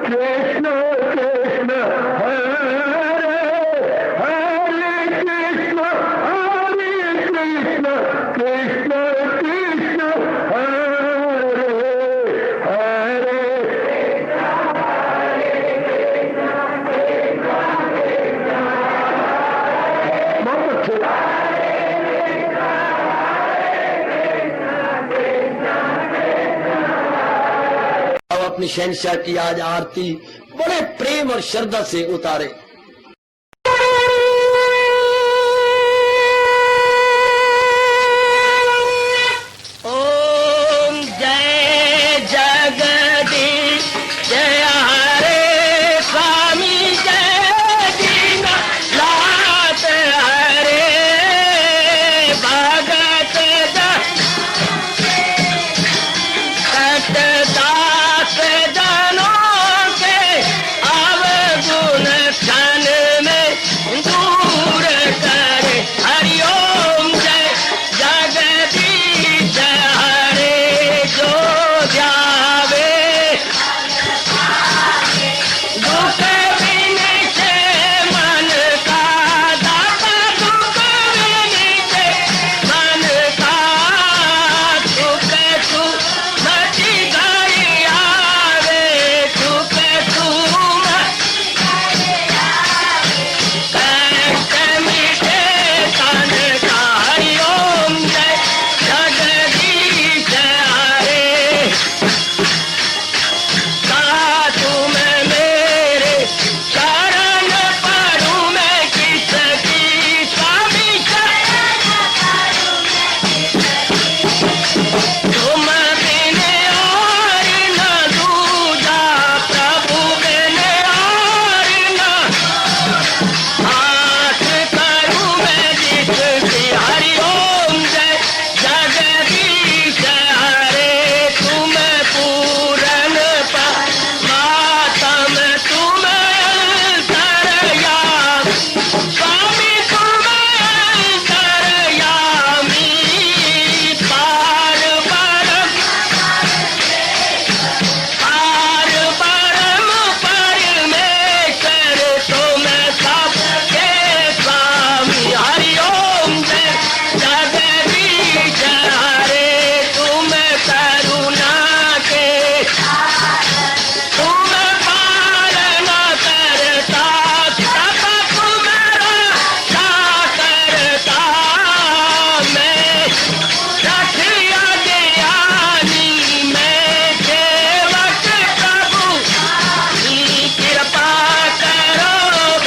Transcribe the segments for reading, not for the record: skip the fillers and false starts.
कृष्ण कृष्ण हरे हरे कृष्ण कृष्ण कृष्ण हरे हरे बहुत अच्छे। अब अपनी शहंशाह की आज आरती बड़े प्रेम और श्रद्धा से उतारे। ओम जय जगदीश जय हरे स्वामी जय दीनानाथ हरे भगत दास जनों के अवगुण क्षण में दूर करे। हरिओम जय जगदीश हरे जो ध्यावे दुख विनिचे मन का दाता दुख विनिचे मन का सुख तू मची गई आवे सुख तू कष्ट मिटे तन का। हरिओम जय जगदीश हरे तुम मेरे शरण पड़ूं मैं किसकी स्वामी तुम बिन और न दूजा प्रभु बिन और न हाथ करूं मैं जिसकी। हरिओम जय जगदीश हरे तुम पूरन मातम तुम अंतरयामी स्वामी तुम अंतरयामी पार परम परमेश्वर तुम सबके स्वामी। हरिओम जय जगदीश हरे तुम करुणा के तुम पालन करता सब तुम्हारा करता मैं रखिया ज्ञानी मैं सेवक प्रभु की कृपा करो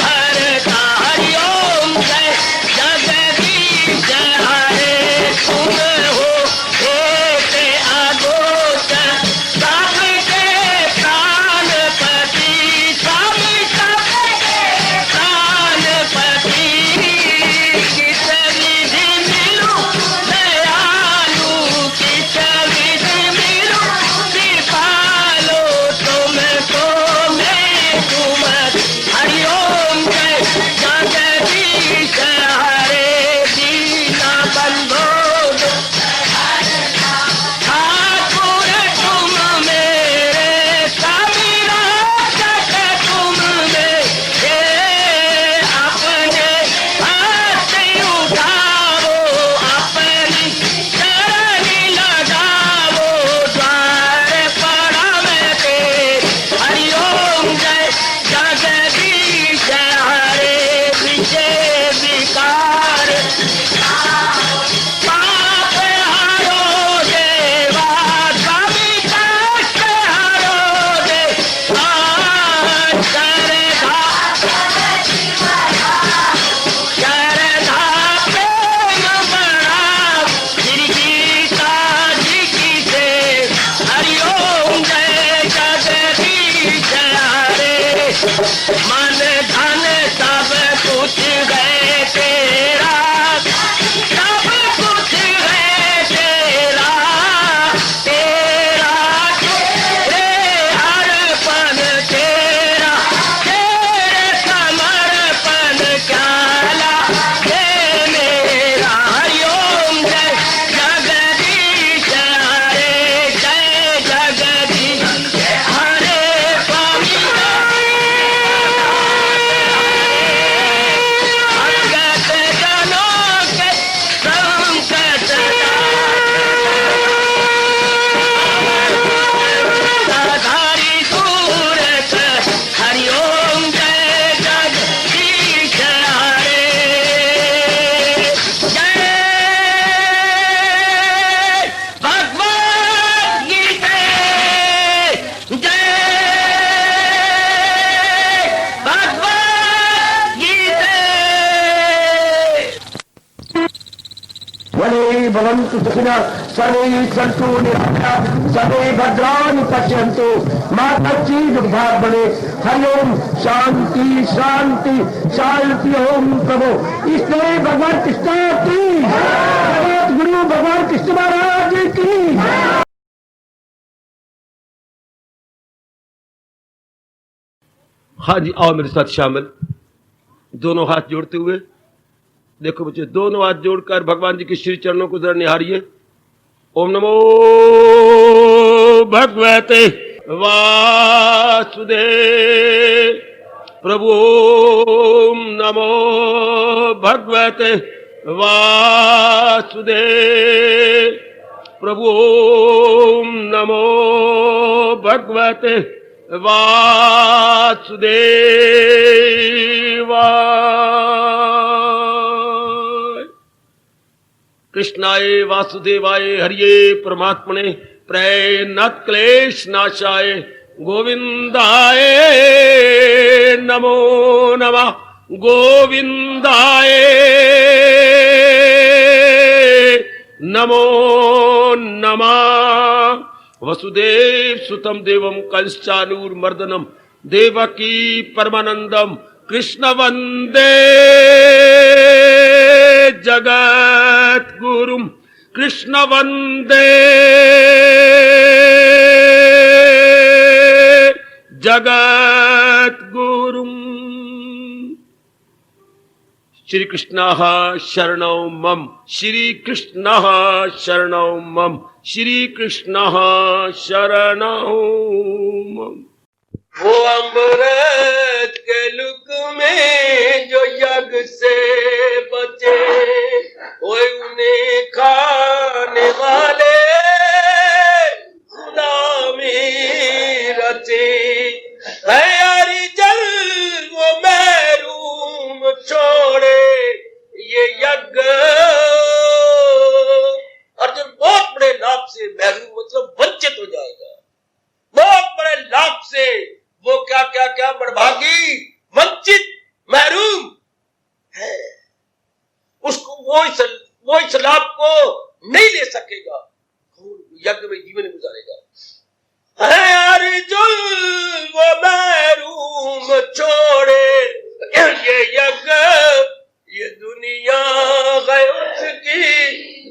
भरता। हरिओम जय जगदीश हरे तुम हो एक अगोचर सबके प्राणपति स्वामी सबके प्राणपति किस विधि मिलूं दयालु किस विधि मिलूं कृपालो तुमको मैं तुम। हरिओम जय जगदीश हरे दीना बंधो ठाकुर तुम मेरे स्वामी रक्षक तुम मेरे अपने हाथ उठाओ अपनी शरण लगाओ द्वार पड़ा मैं तेरे। हरिओम जय जगदीश हरे विजय विकार पाप हरो देवा स्वामी कष्ट हरो देवा श्रद्धा प्रेम बढ़ाओ श्री गीता जी की से। हरिओम जय जगदीश हरे मन धन सब कुछ है तेरा सब कुछ है तेरा तेरा तेरे अर्पण तेरा तेरे समर्पण क्या लागे मेरा। हरिओम जय जगदीश हरे जय जगदीश हरे स्वामी भवन्तु सुखिनः सर्वे सन्तु निरामयाः सर्वे भद्राणि पश्यन्तु मा कश्चित् दुर्भाग् भवेत्। हरि ओम शांति शांति शांति। ओम प्रभु इसलिए भगवान कृष्ण की जगत गुरु भगवान कृष्ण महाराज की। हाँ जी, आओ मेरे साथ शामिल, दोनों हाथ जोड़ते हुए। देखो बच्चे, दोनों हाथ जोड़कर भगवान जी के श्री चरणों को जरा निहारिए। ओम नमो भगवते वासुदेव प्रभु। ओम नमो भगवते वासुदेव प्रभु। ओम नमो भगवते वासुदेवाय। कृष्णाय वासुदेवाय हरिये परमात्मने प्रणत क्लेश नाशाय गोविंदाय नमो नमः। गोविंदाय नमो नमः। वसुदेव सुतम देवम कंसचानूरमर्दनम देवकी परमानंदम कृष्ण वंदे जगत गुरुम। कृष्ण वंदे जगत गुरुम। श्री कृष्ण शरणौ मम। श्री कृष्ण शरणौ मम। श्री कृष्ण शरणौ मम। वो अमृत के लुक में जो यज्ञ से बचे, ओए उन्हें खाने वाले गुलामी रचे। तैयारी जल वो महरूम छोड़े ये यज्ञ। अर्जुन बहुत बड़े लाभ से महरूम मतलब वंचित हो जाएगा। बहुत बड़े लाभ से वो क्या क्या क्या बड़भागी वंचित महरूम है। उसको वो इस लाभ को नहीं ले सकेगा। यज्ञ में जीवन गुजारेगा। अर्जुन वो महरूम छोड़े ये यज्ञ। ये दुनिया है उसकी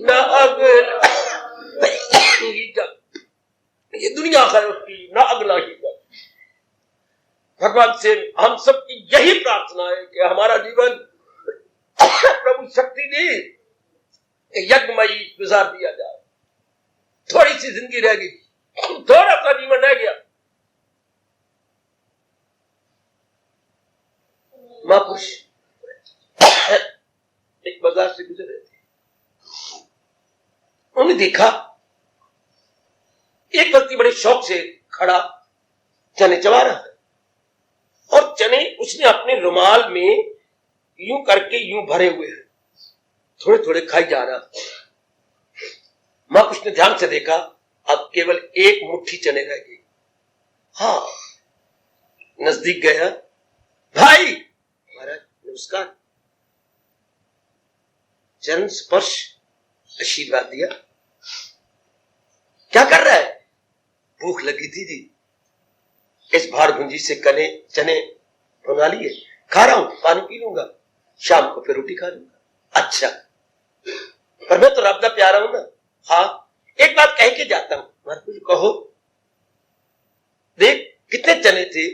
न अगला ये दुनिया है उसकी न अगला ही जग। भगवान से हम सबकी यही प्रार्थना है कि हमारा जीवन प्रभु शक्ति दी यज्ञमयी गुजार दिया जाए। थोड़ी सी जिंदगी रह गई, थोड़ा सा जीवन रह गया। महापुरुष एक बाजार से गुजर रहे थे। उन्होंने देखा एक व्यक्ति बड़े शौक से खड़ा चने चबा रहा है, और चने उसने अपने रुमाल में यूं करके यूं भरे हुए हैं, थोड़े थोड़े खाई जा रहा। मां उसने ध्यान से देखा, अब केवल एक मुट्ठी चने रह गई। हाँ, नजदीक गया, भाई महाराज नमस्कार। चरण स्पर्श आशीर्वाद दिया। क्या कर रहा है? भूख लगी थी जी, इस भार भुंजी से चने बना लिए, खा रहा हूं, पानी पी लूंगा, शाम को फिर रोटी खा लूंगा। अच्छा, पर मैं तो रब दा प्यारा हूं ना। हाँ, एक बात कह के जाता हूं। महाराज कहो। देख कितने चने थे,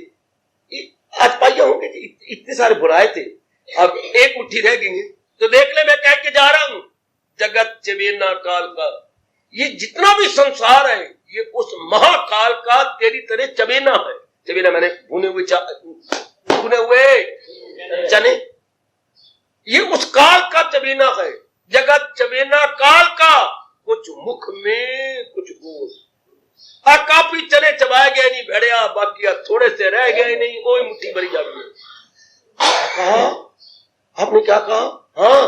आज पाइया होंगे जी, इतने सारे बुराए थे, अब एक मुट्ठी रह गई, तो देख ले मैं कह के जा रहा हूं। जगत चवेना काल का, ये जितना भी संसार है ये उस महाकाल का तेरी तरह चबेना है। चबेना मैंने भुने हुए चने, ये उस काल का चबेना है। जगत चबेना काल का, कुछ मुख में कुछ गोश। काफी चने चबाए गए नहीं भेड़िया, बाकी थोड़े से रह गए नहीं, कोई मुट्ठी भरी जा रही है। कहा आपने क्या कहा? हाँ,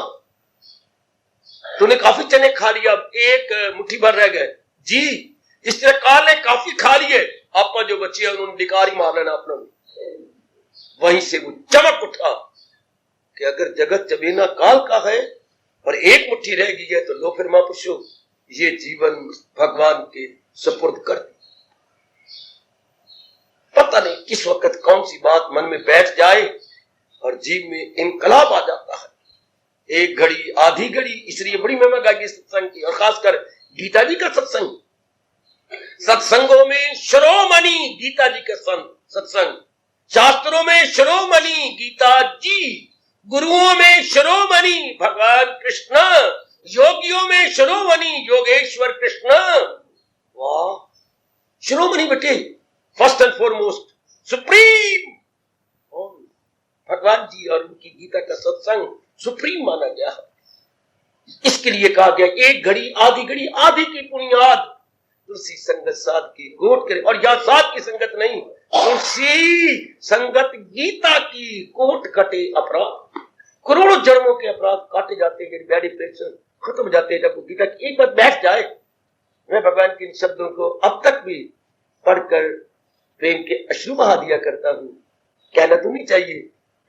तूने काफी चने खा लिया, एक मुट्ठी भर रह गए जी। इस तरह काल ने काफी खा लिए, आपका जो बची है उन्होंने डिकारी मार लेना अपना। वहीं से वो चमक उठा कि अगर जगत चबेना काल का है और एक मुट्ठी रह गई है, तो लो फिर महापुरुषों ये जीवन भगवान के सुपुर्द कर दी। पता नहीं किस वक्त कौन सी बात मन में बैठ जाए और जीव में इनकलाब आ जाता है। एक घड़ी आधी घड़ी, इसलिए बड़ी महिमा गाई सत्संग की, और खासकर गीता जी का सत्संग। सत्संगों में शिरोमणि गीता जी का सत्संग, शास्त्रों में शिरोमणि गीता जी, गुरुओं में शिरोमणि भगवान कृष्ण, योगियों में शिरोमणि योगेश्वर कृष्ण। वाह, शिरोमणि बेटे, फर्स्ट एंड फॉरमोस्ट सुप्रीम भगवान जी और उनकी गीता का सत्संग सुप्रीम माना गया है। इसके लिए कहा गया एक घड़ी आधी घड़ी, आधी की पुण्याद तुलसी संगत साध की कोट करे। और यह साध की संगत नहीं, तुलसी संगत गीता की कोट कटे अपराध। करोड़ों जन्मों के अपराध काटे जाते हैं, बैड इंप्रेशन खत्म हो जाते हैं जब गीता की एक बार बैठ जाए। मैं भगवान के इन शब्दों को अब तक भी पढ़कर प्रेम के अश्रु बहा दिया करता हूं। कहना तो नहीं चाहिए,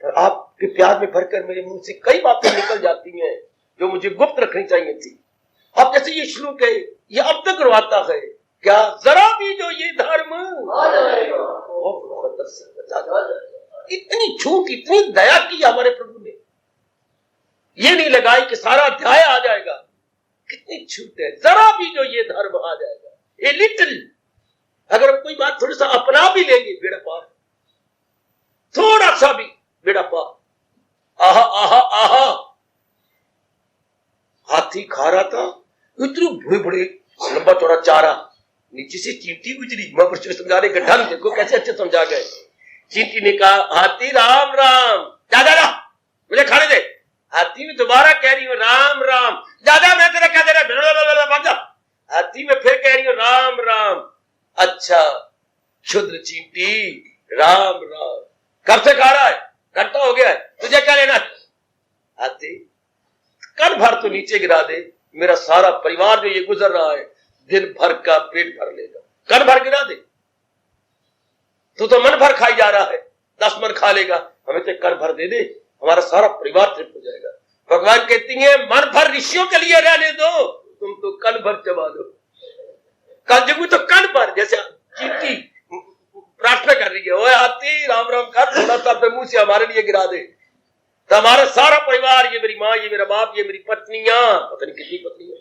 पर आपके प्यार में भरकर मेरे मुंह से कई बातें निकल जाती हैं जो मुझे गुप्त रखनी चाहिए थी। अब जैसे ये श्लोक है, ये अब तक रुआता है, क्या जरा भी जो ये धर्म इतनी छूट, इतनी दया की हमारे प्रभु ने। ये नहीं लगाई कि सारा अध्याय आ जाएगा, कितनी छूट है। जरा भी जो ये धर्म आ जाएगा, ए लिटिल, अगर हम कोई बात थोड़ा सा अपना भी लेंगे, बेड़ा पार, थोड़ा सा भी बेड़ा पार। आहा आहा आहा, हाथी खा रहा था, इतने बड़े बड़े लंबा चौड़ा चारा, नीचे से चींटी गुजरी। महापुरुष समझाने का ढंग देखो कैसे अच्छे समझा गए। चींटी ने कहा, हाथी राम राम। जा जा जा, मुझे खाने दे। हाथी में दोबारा कह रही हूँ राम राम। दादा मैं तेरा क्या दे रहा, हाथी में फिर कह रही हूँ राम राम। अच्छा क्षुद्र चींटी, राम राम कब से खा रहा है? घंटा हो गया है, तुझे क्या लेना? हाथी कल भर तो नीचे गिरा दे, मेरा सारा परिवार जो ये गुजर रहा है दिन भर का पेट भर लेगा। कल भर गिरा दे, तू तो मन भर खाई जा रहा है, 10 मन खा लेगा, हमें तो कल भर दे दे, हमारा सारा परिवार तृप्त हो जाएगा। भगवान कहती है मन भर ऋषियों के लिए रहने दो, तुम तो कल भर चबा दो। कल जब तो कल भर, जैसे चींटी प्रार्थना कर रही है, ओए हाथी राम राम कर, थोड़ा सा अपने मुंह से हमारे लिए गिरा दे, तो हमारा सारा परिवार, ये मेरी माँ, ये मेरा बाप, ये मेरी पत्नियां, पता नहीं कितनी पत्नियां,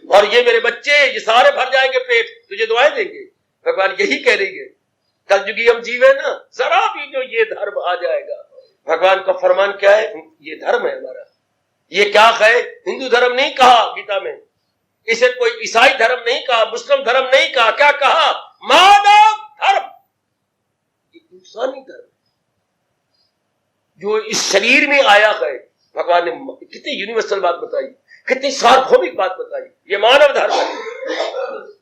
और ये मेरे बच्चे, ये सारे भर जाएंगे पेट, तुझे दुआएं देंगे। भगवान यही कह रही है, कलयुगी हम जीवे ना, जरा भी जो ये धर्म आ जाएगा। भगवान का फरमान क्या है? ये धर्म है हमारा। ये क्या है? हिंदू धर्म नहीं कहा गीता में, इसे कोई ईसाई धर्म नहीं कहा, मुस्लिम धर्म नहीं कहा, क्या कहा? मानव धर्म, इंसानी धर्म जो इस शरीर में आया है। भगवान ने कितनी यूनिवर्सल बात बताई, कितनी सार्वभौमिक बात बताई। ये मानव धर्म है,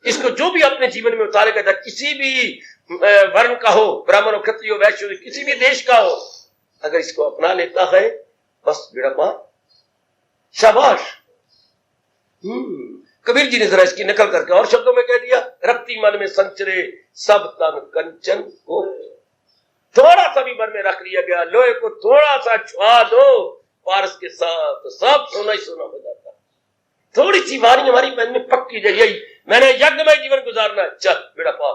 इसको जो भी अपने जीवन में उतारेगा, था किसी भी वर्ण का हो, ब्राह्मण हो, क्षत्रिय हो, वैश्य हो, किसी भी देश का हो, अगर इसको अपना लेता है बस बेड़ा पार, शाबाश। कबीर जी ने जरा इसकी नकल करके और शब्दों में कह दिया, रक्ति मन में संचरे सब तन कंचन को। थोड़ा सा भी मन में रख लिया गया, लोहे को थोड़ा सा छुआ दो पारस के साथ, तो सब सोना ही सोना हो जाता। थोड़ी सी वाणी हमारी मन में पक्की जाए, यही मैंने यज्ञमय जीवन गुजारना है, चल बेड़ा पार।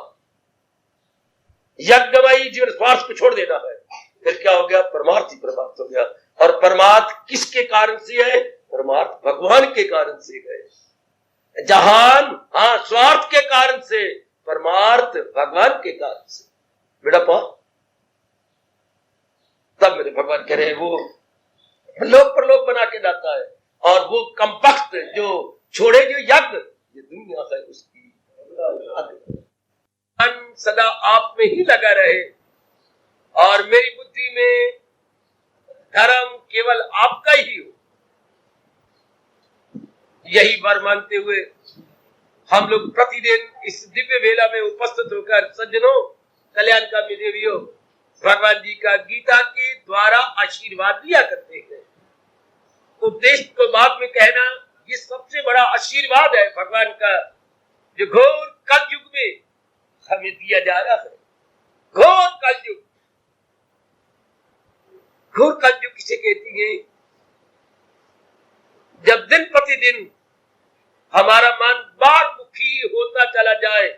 यज्ञमय जीवन स्वार्थ को छोड़ देना है, फिर क्या हो गया? परमार्थ ही परमार्थ हो गया। और परमार्थ किसके कारण से है? परमार्थ भगवान के कारण से है। जहान हाँ स्वार्थ के कारण से, परमार्थ भगवान के कारण से। बेड़ा पार। तब मेरे भगवान कह रहे हैं वो लोक परलोक बना के लाता है, और वो कमबख्त जो छोड़े जो यज्ञ, ये दुनिया है उसकी। मन सदा आप में ही लगा रहे, और मेरी बुद्धि में धर्म केवल आपका ही हो, यही वर मानते हुए हम लोग प्रतिदिन इस दिव्य वेला में उपस्थित होकर सज्जनों, कल्याणकामी देवियों, भगवान जी का गीता के द्वारा आशीर्वाद लिया करते हैं। उपदेश को बाद में कहना, ये सबसे बड़ा आशीर्वाद है भगवान का, जो घोर कलयुग में हमें दिया जा रहा है। घोर कलयुग, घोर कलयुग किसे कहती है? जब दिन प्रतिदिन हमारा मन बारमुखी होता चला जाए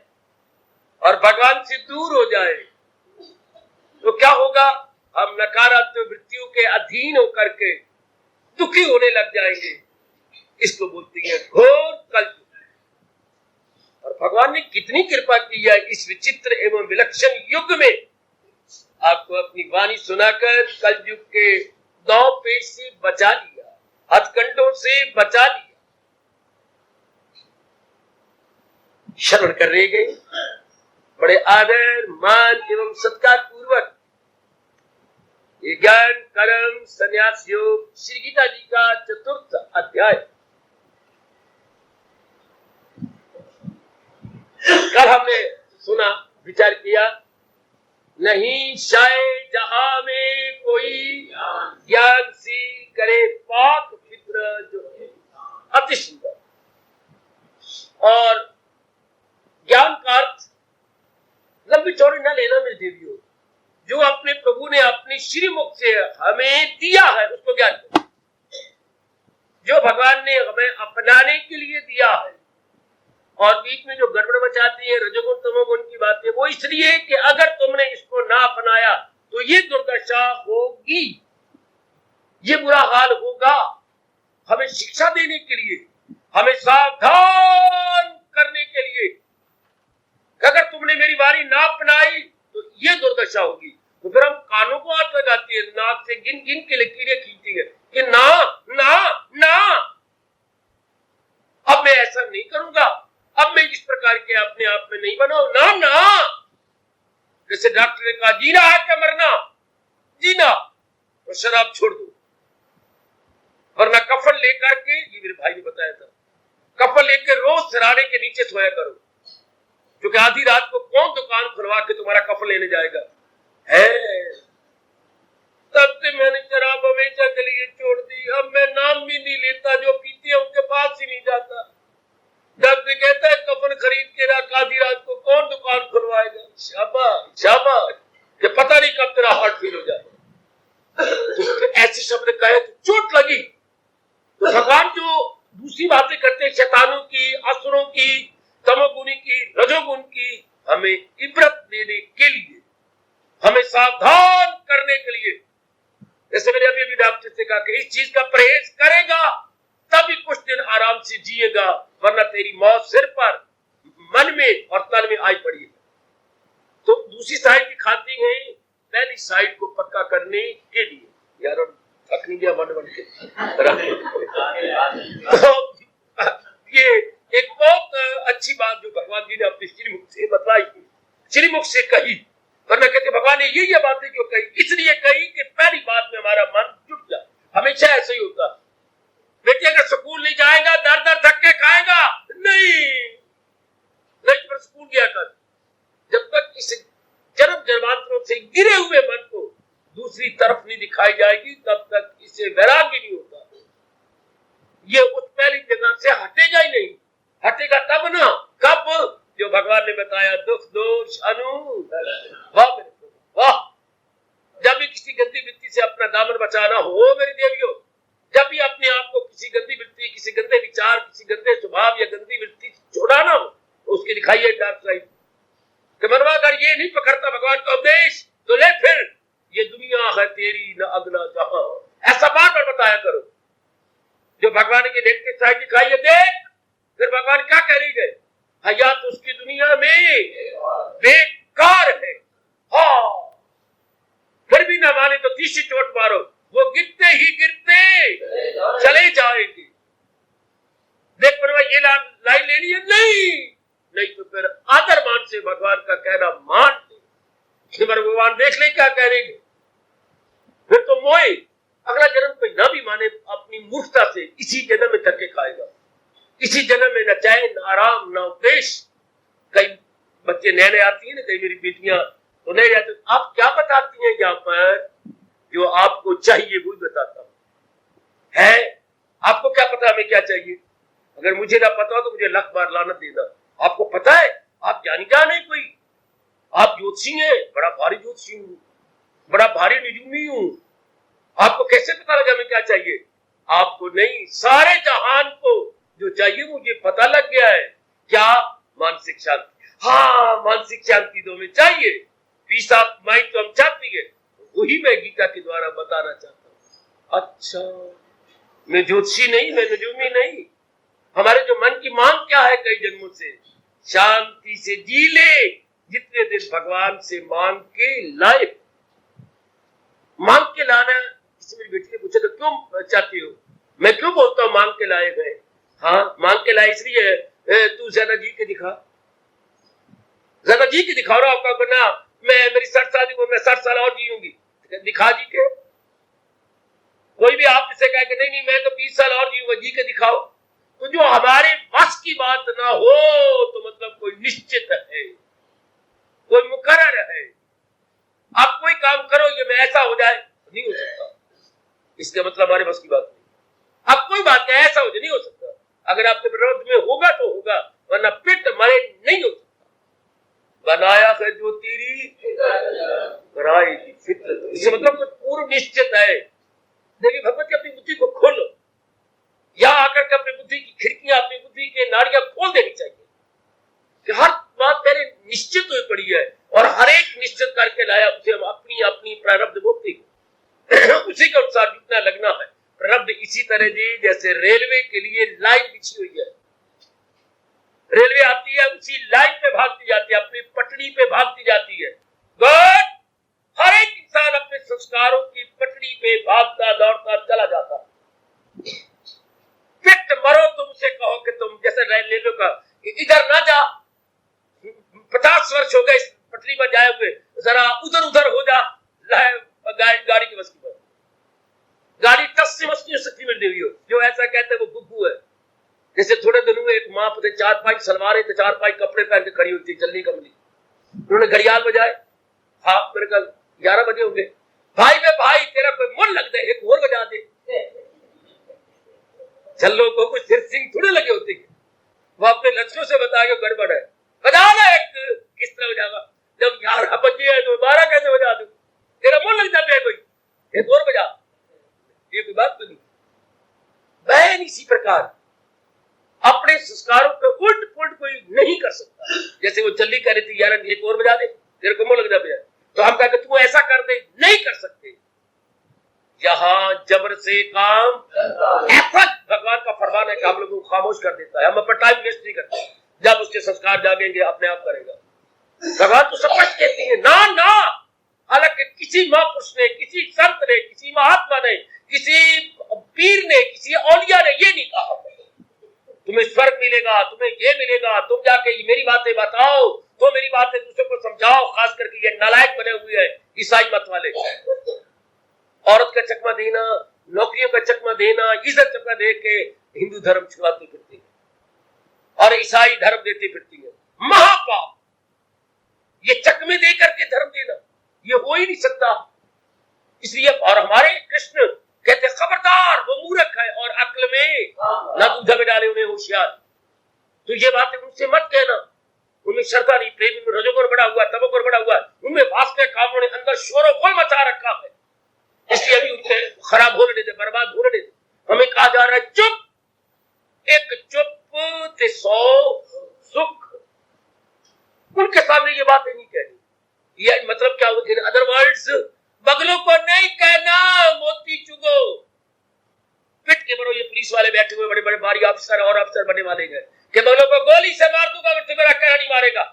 और भगवान से दूर हो जाए तो क्या होगा? हम नकारात्मक वृत्तियों के अधीन होकर के दुखी होने लग जाएंगे। इसको बोलती है घोर कलयुग। और भगवान ने कितनी कृपा की है इस विचित्र एवं विलक्षण युग में आपको अपनी वाणी सुनाकर कलयुग के दांव पेच से बचा लिया, हथकंडों से बचा लिया। शरण करने गए बड़े आदर मान एवं सत्कार पूर्वक ये ज्ञान कर्म संन्यास योग श्री गीता जी का 4th अध्याय कल हमने सुना, विचार किया। नहीं शायद जहां में कोई ज्ञान सी करे पाक फिक्र जो है अति सुंदर। और ज्ञान का अर्थ लंबी चौड़ी न लेना मेरे देवियों, जो अपने प्रभु ने अपनी श्रीमुख से हमें दिया है उसको ज्ञान करो। जो भगवान ने हमें अपनाने के लिए दिया है और बीच में जो गड़बड़ मचाती है रजोगुण तमोगुण की बातें, वो इसलिए कि अगर तुमने इसको ना अपनाया तो ये दुर्दशा होगी, ये बुरा हाल होगा। हमें शिक्षा देने के लिए, हमें सावधान करने के लिए, अगर तुमने मेरी वाणी ना अपनाई तो ये दुर्दशा होगी। तो फिर हम कानों को हाथ लगाती है, नाक से गिन गिन के लकीरें खींचती है कि ना ना ना, अब मैं ऐसा नहीं करूंगा, अब मैं इस प्रकार के अपने आप में नहीं बनाऊ। ना ना, जैसे डॉक्टर ने कहा जीना है क्या मरना, जीना तो शराब छोड़ दो, वरना कफन लेकर के, ये मेरे भाई ने बताया था, कफन लेकर रोज सिराने के नीचे सोया करो, क्योंकि आधी रात को कौन दुकान खुलवा के तुम्हारा कफन लेने जाएगा है। तब से मैंने शराब हमेशा के लिए छोड़ दी। अब मैं नाम भी नहीं लेता, जो पीते हैं उनके पास ही नहीं जाता। डॉक्टर कहता है कफन खरीद के रख, आधी रात को कौन दुकान खुलवाएगा। शाबाश शाबाश, ये पता नहीं कब तेरा हार्ट फेल हो जाए। तो ऐसे शब्द कहे तो चोट लगी। तो भगवान जो दूसरी बातें करते हैं शैतानों की, असुरों की, तमोगुणी की, रजोगुण की, हमें इबरत देने के लिए, हमें सावधान करने के लिए। जैसे मैंने अभी डॉक्टर से कहा कि इस चीज का परहेज करेगा तभी कुछ दिन आराम से जिएगा, वरना तेरी मौत सिर पर, मन में और तन में आई पड़ी है। तो दूसरी साइड की खाती है पहली साइड को पक्का करने के लिए। यार थक नहीं गया मन के तो ये एक बहुत अच्छी बात जो भगवान जी ने अपने श्रीमुख से बताई, श्रीमुख से कही, वरना कहते भगवान ने ये बातें क्यों कही? इसलिए कही कि पहली बात में हमारा मन जुट जाए। हमेशा ऐसा ही होता, बेटी अगर स्कूल नहीं जाएगा दर दर धक्के खाएगा, नहीं पर स्कूल गया कर। जब तक इस जन्म जन्मांतरों से गिरे हुए मन को दूसरी तरफ नहीं दिखाई जाएगी तब तक इसे वैराग्य नहीं होता। ये उस पहली जगह से हटेगा ही नहीं। हटेगा तब ना, कब? जो भगवान ने बताया दुख दोष अनु, वाह मेरे प्रभु वाह। जब भी किसी गंदी वृत्ति से अपना दामन बचाना हो मेरी देवियों, जब भी अपने आप को किसी गंदी वृत्ति, किसी गंदे विचार, किसी गंदे स्वभाव या गंदी वृत्ति छोड़ाना हो, तो उसकी दिखाइए डार्क साइड। मनवा अगर ये नहीं पकड़ता भगवान का उपदेश तो ले फिर ये दुनिया है तेरी न अगला जहां, ऐसा बार बार बताया करो। जो भगवान की नेगेटिव साइड दिखाइए देख, फिर भगवान क्या कह रही गए, हयात उसकी दुनिया में बेकार है। हाँ, फिर भी ना माने तो तीसरी चोट मारो, वो गिरते ही गिरते चले जाएंगे। देख पर ये लाइन लेनी है, नहीं तो फिर आदर मान से भगवान का कहना मान ले। भगवान देख ले क्या कह रहे, फिर तो मोए अगला जन्म कोई ना भी माने, अपनी मूर्खता से इसी जन्म में धक्के खाएगा। इसी जन्म में न चैन न आराम न उपदेश। कई बच्चे नए आती है ना, कई मेरी बेटियां तो नहीं जाते, आप क्या बताती हैं यहाँ पर? जो आपको चाहिए वो बताता हूं है। आपको क्या पता हमें क्या चाहिए? अगर मुझे ना पता हो तो मुझे लाख बार लानत देना। आपको पता है, आप जानी जाने कोई, आप ज्योतिषी हैं, बड़ा भारी ज्योतिषी हूं, बड़ा भारी निजूमी हूं। आपको कैसे पता लगा हमें क्या चाहिए? आपको नहीं, सारे जहान को जो चाहिए मुझे पता लग गया है। क्या? मानसिक शांति। हाँ, मानसिक शांति तो हमें चाहिए, पीस ऑफ माइंड तो हम चाहती है, वही मैं गीता के द्वारा बताना चाहता हूँ। अच्छा, मैं ज्योतिषी नहीं, मैं नजूमी नहीं। हमारे जो मन की मांग क्या है कई जन्मों से? शांति से जी ले, जितने दिन भगवान से मांग के लाए। मांग के लाना, किसी मेरी बेटी ने पूछा तो क्यों चाहती हो? मैं क्यों बोलता हूँ मांग के लाए गए? हाँ, मांग के लाए इसलिए तू ज्यादा जी के दिखा, ज्यादा जी के दिखाओ ना। आपका ना, मैं मेरी 60 साल को मैं 60 साल और जीऊंगी, दिखा जी के। कोई भी आपसे कहे कि नहीं मैं तो 20 साल और जीऊंगा, जी के दिखाओ। तो जो हमारे बस की बात ना हो तो मतलब कोई निश्चित है, कोई मुकर्रर है। आप कोई काम करो ये मैं ऐसा हो जाए, नहीं हो सकता। इसका मतलब हमारे बस की बात नहीं। अब कोई बात है ऐसा हो जाए, नहीं हो सकता। अगर आपके विरोध में होगा तो होगा, वरना पिट मरे नहीं हो सकता। बनाया है जो तेरी कराई थी फितरत, इसका मतलब कोई पूर्व निश्चित है। देवी भगवती अपनी बुद्धि को खोलो, या आकर के अपनी बुद्धि की खिड़कियां, अपनी बुद्धि के नाड़ियां खोल देनी चाहिए कि हर बात पहले निश्चित हुई पड़ी है और हर एक निश्चित करके लाया उसे हम अपनी अपनी प्रारब्ध भुगती उसी के अनुसार जितना लगना है। प्रारब्ध इसी तरह जी जैसे रेलवे के लिए लाइन बिछी हुई है, रेलवे आती है उसी लाइन पे भागती जाती है, अपनी पटड़ी पे भागती जाती है। गुड। हर एक इंसान अपने संस्कारों की पटड़ी पे भागता दौड़ता चला जाता। फिट मरो तुम उसे कहो कि तुम जैसे रेलवे का इधर ना जा, 50 वर्ष हो गए इस पटरी पर जाए हुए, जरा उधर उधर हो जा, गाड़ी की बस की बात। गाड़ी टस से मस्ती हो सकती मिल रही हो, जो ऐसा कहते हैं वो गुग्गू है। जैसे थोड़े दिन हुए एक माँ पता 4-5 सलवारें थे, 4-5 कपड़े पहन के खड़ी होती चलनी कमली, उन्होंने घड़ियाल बजाए। हाँ, मेरे कल 11 बजे होंगे। भाई में भाई तेरा कोई मन लग दे, एक और बजा दे। झल्लों को कुछ सिर सिंह थोड़े लगे होते हैं, वो अपने लक्ष्यों से बताएगा गड़बड़ है, बजाना एक। किस तरह बजावा? जब 11 बजे है तो 12 कैसे बजा दूं? तेरा मन लग जाता है कोई, एक और बजा। ये कोई बात तो नहीं। बहन इसी प्रकार अपने संस्कारों पे उल्ट पुल्ट कोई नहीं कर सकता। जैसे वो जल्दी कह रही थी, यार एक और बजा दे, तेरे को मन लग जाता है, तो हम कहते तू ऐसा कर दे, नहीं कर सकते। यहाँ जबर से काम भगवान का फरमान है कि हम लोगों को खामोश कर देता है, हम अपना टाइम वेस्ट नहीं करते। जब उसके संस्कार जागेंगे अपने आप करेगा। भगवान तो स्पष्ट कहती है ना ना। हालांकि किसी महापुरुष ने, किसी संत ने, किसी महात्मा ने, किसी पीर ने, किसी औलिया ने ये नहीं कहा तुम्हें स्वर्ग मिलेगा, तुम्हें ये मिलेगा, तुम जाके मेरी बातें बताओ, तो मेरी बातें दूसरों को समझाओ। खास करके ये नालायक बने हुए हैं ईसाई मत वाले, औरत का चकमा देना, नौकरियों का चकमा देना, इज्जत चकमा दे के हिंदू धर्म छुड़ाती फिरती है और ईसाई धर्म देती फिरती है। महापाप। ये चकमे दे करके धर्म देना ये हो ही नहीं सकता। इसलिए और हमारे कृष्ण कहते खबरदार वो मूर्ख है और अक्ल में ना दूध में डाले उन्हें होशियार। तो ये बातें उनसे मत कहना। उनमें श्रद्धा नहीं, प्रेम में रजोगुण बढ़ा हुआ, तमोगुण बढ़ा हुआ, उनमें वास्तव कामों ने अंदर शोर गुल मचा रखा है। इसलिए अभी उनसे खराब होने देते, बर्बाद होने देते। हमें कहा जा रहा है चुप, एक चुप ते 100 सुख। उनके सामने ये बातें नहीं कहनी। ये मतलब क्या होगा? इन अदर वर्ड्स बगलों को नहीं कहना मोती चुगो। पिट के बड़ो ये पुलिस वाले बैठे हुए बड़े बड़े भारी अफसर और अफसर बनने वाले हैं कि बगलों को गोली से मार दूंगा अगर तुम्हें कहना नहीं मारेगा।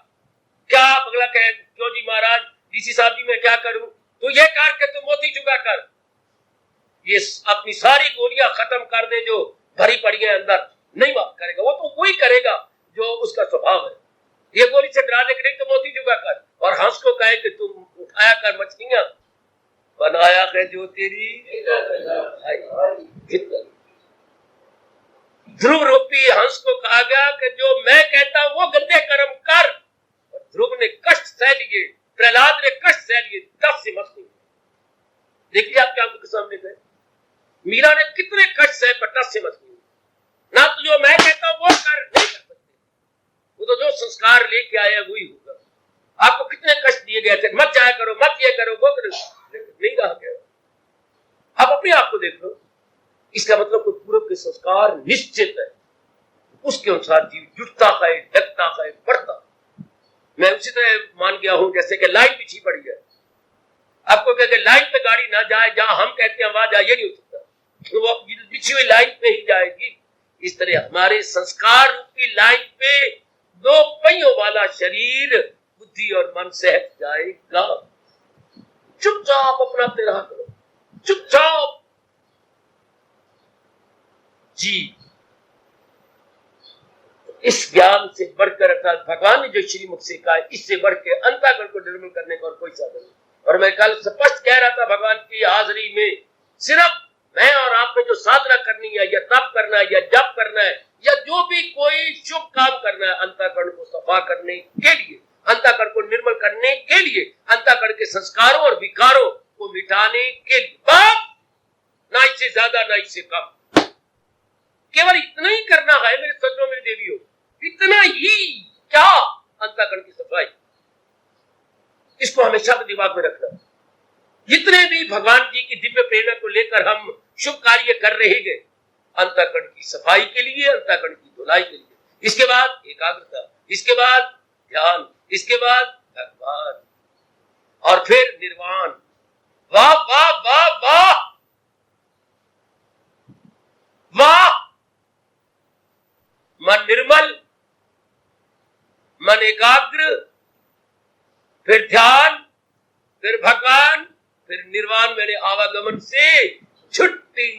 क्या बगला कहे क्यों जी महाराज, डीसी साहब जी मैं क्या करूं? तो ये कर के तुम मोती चुगा कर, ये अपनी सारी गोलियां खत्म कर दे जो भरी पड़ी है अंदर। नहीं बात करेगा वो, तो वही करेगा जो उसका स्वभाव है। ये गोली से डरा दे नहीं तो मोती चुगा कर, और हंस को कहे कि तुम उठाया कर मछलियां, बनाया है जो तेरी। ध्रुव रूपी हंस को कहा गया कि जो मैं कहता हूं वो गंदे कर्म कर। और ध्रुव ने कष्ट सह लिए, प्रहलाद ने कष्ट सह लिए, 10 से मत देखिए आपके आंखों के सामने गए। मीरा ने कितने कष्ट सहे पर 10 से मत ना। तो जो मैं कहता हूं वो कर नहीं कर सकते, वो तो जो संस्कार लेके आया वही होगा। आपको कितने कष्ट दिए गए थे, मत जाया करो, मत ये करो, वो करो, नहीं रहा गया। आप अपने आप को देख लो, इसका मतलब कोई पूर्व के संस्कार निश्चित है, उसके अनुसार जीव जुटता है, ढकता है, बढ़ता। मैं उसी तरह मान गया हूं जैसे कि लाइन बिछी पड़ी है, आपको कहते लाइन पे गाड़ी ना जाए, जहां हम कहते हैं वहां जाए, ये नहीं हो सकता, तो वो बिछी हुई लाइन पे ही जाएगी। इस तरह हमारे संस्कार रूपी लाइन पे दो पहियों वाला शरीर, बुद्धि और मन सहज जाएगा। चुपचाप अपनाते रहा करो, चुपचाप जी। इस ज्ञान से बढ़कर, अर्थात भगवान ने जो श्रीमुख से कहा, इससे बढ़ के अंतःकरण को निर्मल करने का और कोई साधन नहीं। और मैं कल स्पष्ट कह रहा था, भगवान की हाजिरी में सिर्फ मैं और आप में जो साधना करनी है, या तप करना है, या जप करना है, या जो भी कोई शुभ काम करना है, अंतःकरण को सफा करने के लिए, अंतःकरण को निर्मल करने के लिए, अंतःकरण के संस्कारों और विकारों को मिटाने के लिए, बस ना इससे ज्यादा ना इससे कम, केवल इतना ही करना है मेरे सज्जनों, मेरे देवियों, इतना ही। क्या? अंतःकरण की सफाई, इसको हमेशा दिमाग में रखना। जितने भी भगवान जी की दिव्य प्रेरणा को लेकर हम शुभ कार्य कर रहे हैं, अंतःकरण की सफाई के लिए, अंतःकरण की धुलाई के लिए। इसके बाद एकाग्रता, इसके बाद ध्यान, इसके बाद भगवान, और फिर निर्वाण। वाह वाह वाह वाह वाह! मन निर्मल, मन एकाग्र, फिर ध्यान, फिर भगवान, फिर निर्वाण मेरे आवागमन से छुट्टी।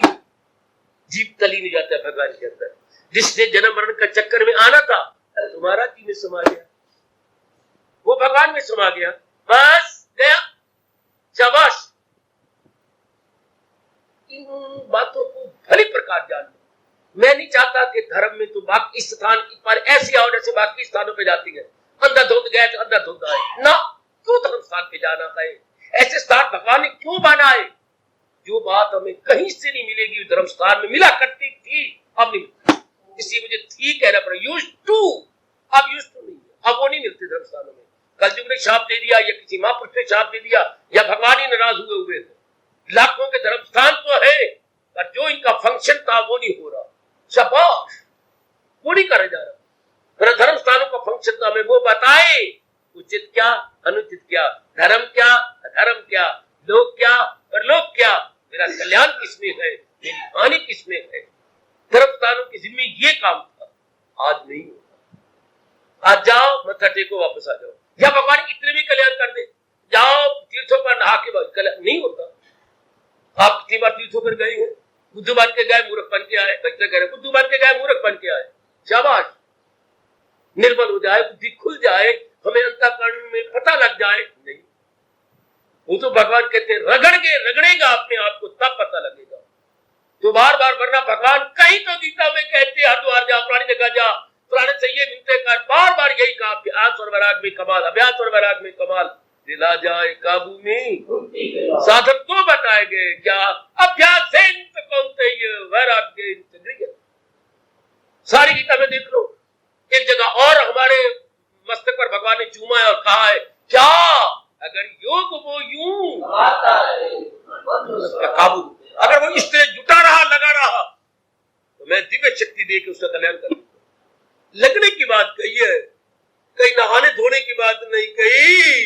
जीव तली नहीं जाता है भगवान के अंदर। जिसने जन्म मरण का चक्कर में आना था, तुम्हारा जी में समा गया, वो भगवान में समा गया, बस गया, शाबाश। इन बातों को भली प्रकार जान लो। मैं नहीं चाहता कि धर्म में तो बाकी स्थान पर ऐसी आओ जैसे बाकी स्थानों पे जाती है, अंधाधुंध गए तो अंधाधुंध आए ना। क्यों धर्म स्थान पे जाना है? ऐसे स्थान भगवान ने क्यों बनाए? जो बात हमें कहीं से नहीं मिलेगी धर्म स्थान में मिला करती थी, अब नहीं मिलती। इसलिए मुझे ठीक कहना पड़ा, यूज्ड टू, अब यूज्ड टू नहीं है, अब वो नहीं मिलते धर्म स्थानों में। कलयुग ने शाप दे दिया, या किसी महापुरुष ने शाप दे दिया, या भगवान ही नाराज हुए थे। लाखों के धर्म स्थान तो है, पर जो इनका फंक्शन था वो नहीं हो रहा। शाबाश, वो नहीं करा जा रहा। मेरा धर्म स्थानों का फंक्शन था, हमें वो बताए, उचित क्या, अनुचित क्या, धर्म क्या, अधर्म क्या, लोक क्या, परलोक क्या, मेरा कल्याण किसमें है, मेरी हानि किसमें है। धर्म स्थानों की जिम्मे ये काम था, आज नहीं होता। आज जाओ, मत्था टेको, वापस आ जाओ, या भगवान इतने भी कल्याण कर दे, जाओ तीर्थों पर नहा के बाद कल्याण नहीं होता। आप कितनी बार तीर्थों पर गए हैं? बुद्धू बन के गए, मूर्ख बन के आए। बच्चे कह रहे बुद्धू बन के गए, मूर्ख बन के आए। शाबाश, निर्मल हो जाए, बुद्धि खुल जाए, हमें अंतःकरण में पता लग जाए। नहीं, वो तो भगवान कहते हैं रगड़ेगा अपने आप को, तब पता लगेगा। तो बार बार, वरना भगवान कहीं तो गीता में कहते हरिद्वार जा, फलानी जगह जा, फलाने से ये मिलते कर, बार बार यही कहा, अभ्यास और वैराग में कमाल, अभ्यास और वैराग में कमाल, दिला जाए काबू में साधन तो बताए गए क्या, अभ्यास से वैराग्य। सारी गीता में देख लो, एक जगह और हमारे मस्तक पर भगवान ने चूमा है और कहा है, क्या अगर योग वो यूं काबू, अगर वो इस तरह जुटा रहा, लगा रहा, तो मैं दिव्य शक्ति दे के उसका कल्याण कर दूंगा। लगने की बात कही है, कहीं नहाने धोने की बात नहीं कही,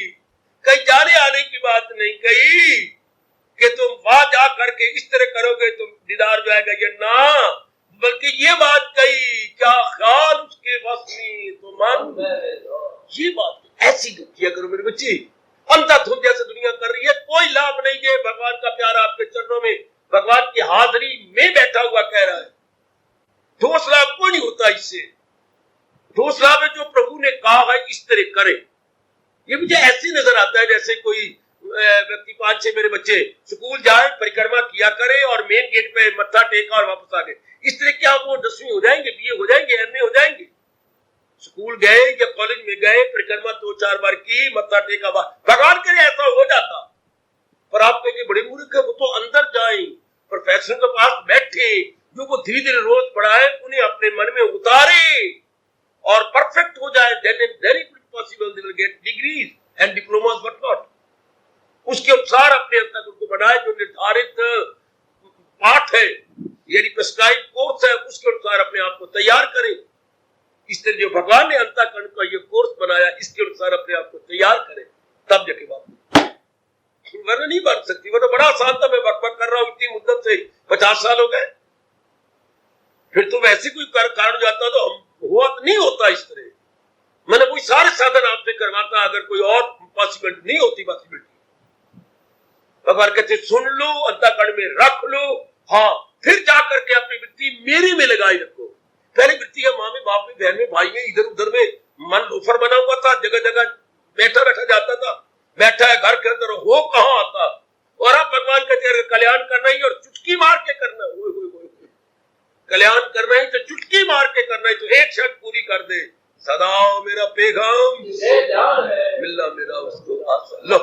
कहीं जाने आने की बात नहीं कही कि तुम वहां जा करके इस तरह करोगे तुम दीदार जाएगा, ये ना, बल्कि ये बात कही, क्या ख्याल उसके वश में तो मन, ये बात ऐसी किया करो मेरे बच्चे। अंधाधुंध जैसे दुनिया कर रही है, कोई लाभ नहीं है। भगवान का प्यार आपके चरणों में, भगवान की हाजिरी में बैठा हुआ कह रहा है, ठोस लाभ कोई नहीं होता इससे। ठोस लाभ है जो प्रभु ने कहा है इस तरह करे। ये मुझे ऐसे नजर आता है जैसे कोई व्यक्ति, 5-6 मेरे बच्चे स्कूल जाए, परिक्रमा किया करे और मेन गेट पे मत्था टेका और वापस आ गए। इस तरह क्या वो 10वीं हो जाएंगे, बीए हो जाएंगे, एमए हो जाएंगे? स्कूल गए या कॉलेज में गए, परिक्रमा 2-4 बार की, मत्था टेका, भगवान करे ऐसा हो जाता। पर आप कहेंगे बड़े मूर्ख है, वो तो अंदर जाए, प्रोफेसर के पास बैठे, जो वो धीरे धीरे रोज पढ़ाए, उन्हें अपने मन में उतारे और परफेक्ट हो जाए, then it is possible they will get degrees and diplomas but not। उसके अनुसार अपने अंतःकरण को बनाए, जो निर्धारित पाठ है, यानी प्रिस्क्राइब कोर्स है, उसके अनुसार अपने आप को तैयार करें। इस तरह जो भगवान ने अंतःकरण का ये कोर्स बनाया, इसके अनुसार अपने आप को तैयार करें, तब जाके बात, वरना नहीं बन सकती। वरना बड़ा आसान था, मैं बकबक कर रहा हूं इतनी मुद्दत से, 50 साल हो गए, फिर तो वैसे कोई कारण जाता तो हुआ नहीं होता इस तरह। मैंने कोई सारे साधन आपसे करवाता, अगर कोई और पॉसिबिलिटी नहीं होती, पॉसिबिलिटी भगवान कहते सुन लो, अंतःकरण में रख लो, हाँ, फिर जाकर के अपनी वृत्ति मेरे में लगाई रखो। पहले वृत्ति है माँ में, बाप में, बहन में, भाई में, इधर उधर में मन लोफर बना हुआ था, जगह जगह बैठा बैठा जाता था, बैठा है घर के अंदर, हो कहाँ आता। और अब भगवान कहते कल्याण करना ही और चुटकी मार के करना, कल्याण करना ही तो चुटकी मार के करना ही, तो एक शर्त पूरी कर दे, सदा मेरा पैगाम मिलना मेरा उसको आशा। लो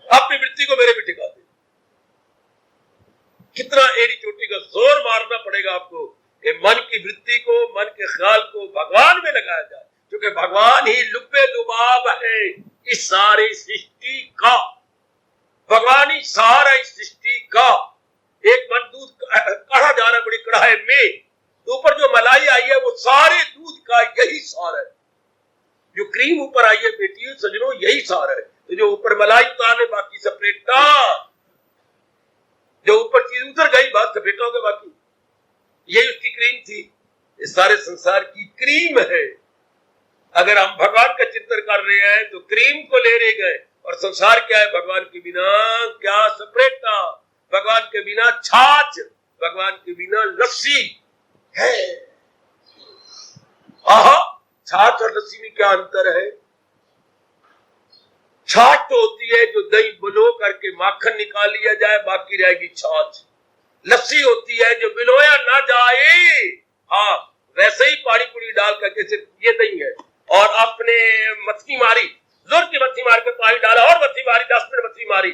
अपनी वृत्ति को मेरे में टिका दे। कितना एड़ी चोटी का जोर मारना पड़ेगा आपको कि मन की वृत्ति को, मन के ख्याल को भगवान में लगाया जाए, क्योंकि भगवान ही लुब्बे लुबाब है इस सारी सृष्टि का। भगवान ही सारा इस सृष्टि का। एक मन दूध कढ़ा जा रहा है बड़ी कढ़ाई में, तो ऊपर जो मलाई आई है वो सारे दूध का यही सार है। जो क्रीम ऊपर आई है बेटी सजनों, यही सार है। तो जो ऊपर मलाई उतारने बाकी सपरेटा, जो ऊपर चीज उतर गई बात सपरेटा हो गया, बाकी यही उसकी क्रीम थी। इस सारे संसार की क्रीम है। अगर हम भगवान का चिंतन कर रहे हैं तो क्रीम को ले रहे गए, और संसार क्या है भगवान के बिना, क्या सपरेटा, भगवान के बिना छाछ, भगवान के बिना लस्सी है। आहा, छाछ और लस्सी में क्या अंतर है? छाछ तो होती है जो दही बिलो करके माखन निकाल लिया जाए, बाकी रहेगी छाछ। लस्सी होती है जो बिलोया ना जाए, हाँ, वैसे ही पानी पूरी डाल करके सिर्फ ये दही है, और आपने मछली मारी, जोर की मछली मार के पानी डाला, और मछली मारी, 10 मिनट मछली मारी,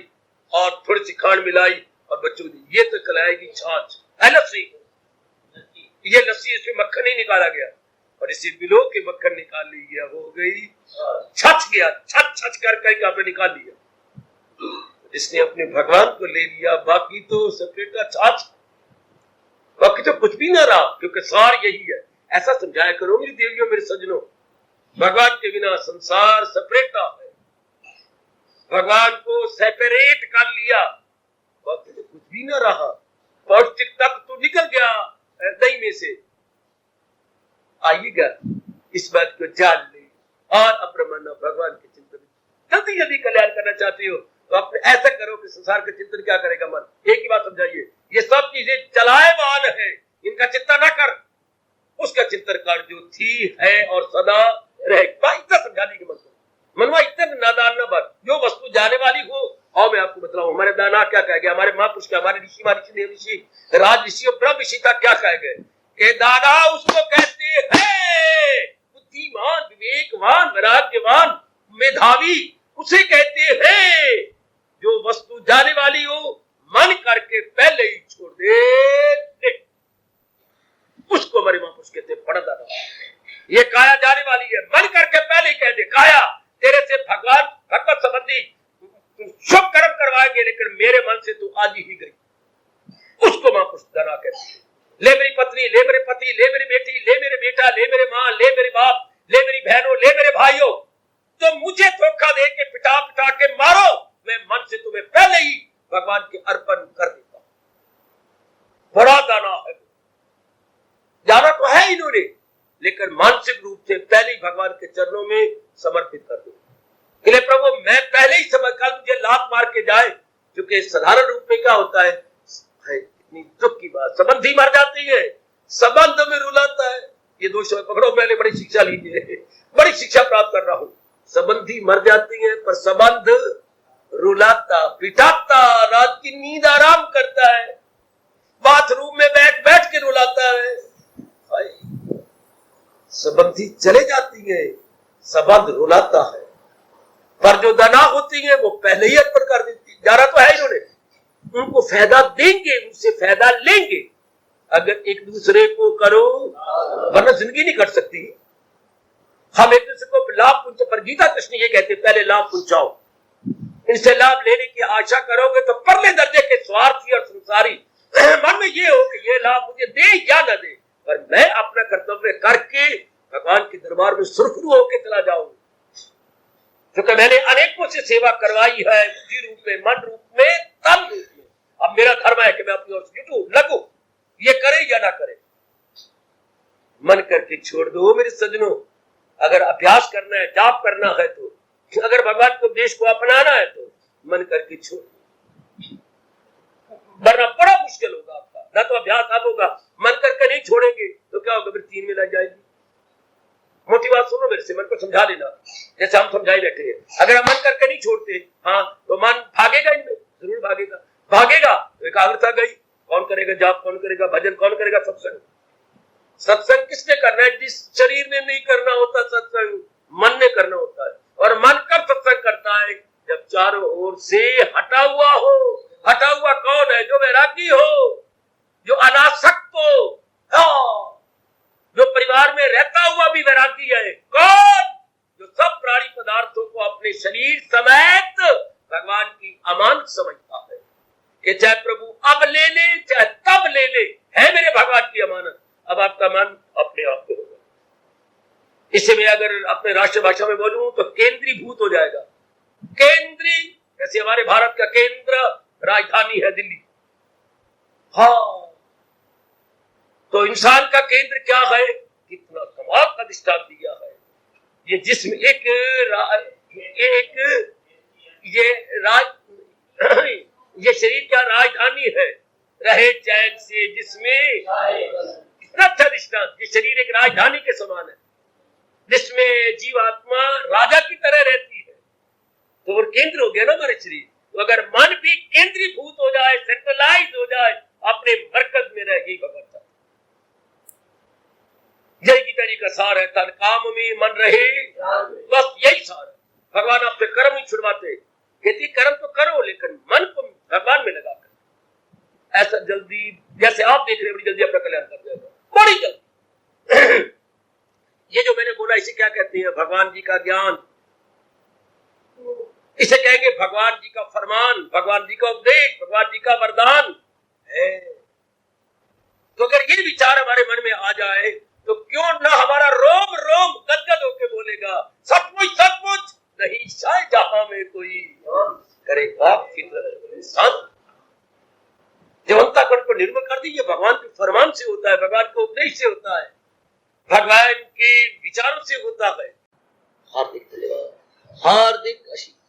और थोड़ी सी खांड मिलाई और बच्चों दी, ये तो कहलाएगी छाछ है लस्सी। ये लस्सी, इसमें मक्खन नहीं निकाला गया, और इसी बिलो के मक्खन निकाल ली गया, हो गई छच गया, छच छच करके आपने निकाल लिया। इसने अपने भगवान को ले लिया, बाकी तो सपरेटा छाछ, बाकी तो कुछ भी ना रहा, क्योंकि सार यही है। ऐसा समझाया करो मेरी देवियों, मेरे सजनों, भगवान के बिना संसार सपरेटा है। भगवान को सेपरेट कर लिया, बाकी तो कुछ भी ना रहा। पौष्टिक तत्व तो निकल गया दही में से। आइएगा इस बात को जान ले, और अप्रमाण भगवान के चिंतन, जल्दी जल्दी कल्याण करना चाहते हो तो अपने ऐसा करो कि संसार का चिंतन क्या करेगा मन। एक ही बात समझाइए, ये सब चीजें चलायमान है, इनका चिंता ना कर, उसका चिंतन कर जो थी है और सदा रहेगा। इतना समझाने की मतलब मनवा, इतना नादान न बन। जो वस्तु जाने वाली हो, और मैं आपको बताऊं हमारे दाना क्या कह गए, हमारे महापुरुष क्या, हमारे ऋषि, महर्षि, देव ऋषि, राज ऋषि और ब्रह्म ऋषि का क्या कह गए कि दादा उसको कहते हैं बुद्धिमान, विवेकवान, वैराग्यवान, मेधावी, उसे कहते हैं जो वस्तु जाने वाली हो मन करके पहले ही छोड़ दे, उसको हमारे महापुरुष कहते हैं बड़ा दादा। ये काया जाने वाली है, मन करके पहले ही कह दे, काया तेरे से भगवान भगवत संबंधी शुभ कर्म करवाएंगे, लेकिन मेरे मन से तू आज ही गई, उसको महापुरुष दाना कहते हैं। ले मेरी पत्नी, ले मेरे पति, ले मेरी बेटी, ले मेरे बेटा, ले मेरे माँ, ले मेरे बाप, ले मेरी बहनों, ले मेरे भाइयों, तो मुझे धोखा दे के पिटा पिटा के मारो, मैं मन से तुम्हें पहले ही भगवान के अर्पण कर देता हूं। बड़ा दाना है, जाना तो है इन्होंने, लेकिन मानसिक रूप से पहले ही भगवान के चरणों में समर्पित कर दो। कि प्रभु मैं पहले ही समझ, कल मुझे लात मार के जाए, क्योंकि साधारण रूप में क्या होता है इतनी दुख की बात, संबंधी मर जाती है, संबंध में रुलाता है। ये दो शब्द पकड़ो, मैंने बड़ी शिक्षा ली है, बड़ी शिक्षा प्राप्त कर रहा हूं। संबंधी मर जाती है पर संबंध रुलाता, पिटाता, रात की नींद आराम करता है, बाथरूम में बैठ बैठ के रुलाता है। संबंधी चले जाती है, संबंध रुलाता है, पर जो दना होती है वो पहले ही अर्पण कर देती। जाना तो है इन्होंने, उनको फायदा देंगे, उनसे फायदा लेंगे। अगर एक दूसरे को करो, वरना जिंदगी नहीं कट सकती। हम एक दूसरे को लाभ पहुंचे, पर गीता कृष्ण ये कहते पहले लाभ पहुंचाओ। इनसे लाभ लेने की आशा करोगे तो परले दर्जे के स्वार्थी और संसारी मन में ये हो कि ये लाभ में सुरखरू होकर चला जाऊं, क्योंकि मैंने अनेकों से सेवा करवाई है, बुद्धि रूप में, मन रूप में, तन रूप में। अब मेरा धर्म है कि मैं अपनी ओर से जुटूं, लगूं, ये करे या ना करे। मन करके छोड़ दो मेरे सज्जनों। अगर अभ्यास करना है, जाप करना है, तो अगर भगवान के उपदेश को अपनाना है तो मन करके छोड़ दो, वरना बड़ा मुश्किल होगा आपका। ना तो अभ्यास आप होगा, मन करके नहीं छोड़ेंगे तो क्या होगा, फिर तीन में लग जाएगी। मोटी बात सुनो मेरे से, मन को समझा लेना, जैसे हम समझाई बैठे हैं। अगर हम मन करके नहीं छोड़ते, हाँ, तो मन भागेगा इनमें, जरूर भागेगा। भागेगा तो एकाग्रता गई। कौन करेगा जाप, कौन करेगा भजन, कौन करेगा सत्संग? सत्संग किसने करना है? जिस शरीर ने नहीं करना होता सत्संग, मन ने करना होता है। और मन कब सत्संग करता है? जब चारों ओर से हटा हुआ हो। हटा हुआ कौन है? जो वैरागी हो, जो अनासक्त हो, हाँ, जो परिवार में रहता हुआ भी वैरागी है। कौन? जो सब प्राणी पदार्थों को अपने शरीर समेत भगवान की अमानत समझता है कि चाहे प्रभु अब ले ले, चाहे तब ले ले, है मेरे भगवान की अमानत। अब आपका मन अपने आप को होगा। इसे मैं अगर अपने राष्ट्रीय भाषा में बोलूं तो केंद्रीभूत हो जाएगा। केंद्रीय, जैसे हमारे भारत का केंद्र राजधानी है दिल्ली, हाँ, तो इंसान का केंद्र क्या है? कितना कमाल का दृष्टांत दिया है। ये जिसमें ये शरीर क्या राजधानी है, रहे चैन से जिसमें, कितना अच्छा दृष्टांत। ये शरीर एक राजधानी के समान है, जिसमें जीवात्मा राजा की तरह रहती है। तो वो केंद्र हो गया ना हमारे शरीर। तो अगर मन भी केंद्रीभूत हो जाए, सेंट्रलाइज हो जाए, अपने मरकज में रह गई भगवत। यही गीता जी का सार है, तन काम में मन रहे, बस यही सार है। भगवान आपसे कर्म ही छुड़वाते, कहती कर्म तो करो लेकिन मन को भगवान में लगा कर। ऐसा जल्दी, जैसे आप देख रहे हैं, बड़ी जल्दी अपना कल्याण कर जाएगा, बड़ी जल्दी। ये जो मैंने बोला, इसे क्या कहते हैं? भगवान जी का ज्ञान, इसे कहेंगे भगवान जी का फरमान, भगवान जी का उपदेश, भगवान जी का वरदान है। तो अगर ये विचार हमारे मन में आ जाए तो क्यों ना हमारा रोम रोम गदगद होके बोलेगा, सचमुच सचमुच नहीं शायद जहां में कोई करेगा फिक्र संत। जीवंतापन को निर्मल कर दीजिए, भगवान के फरमान से होता है, भगवान के उपदेश से होता है, भगवान के विचारों से होता है। हार्दिक धन्यवाद, हार्दिक आशीर्वाद।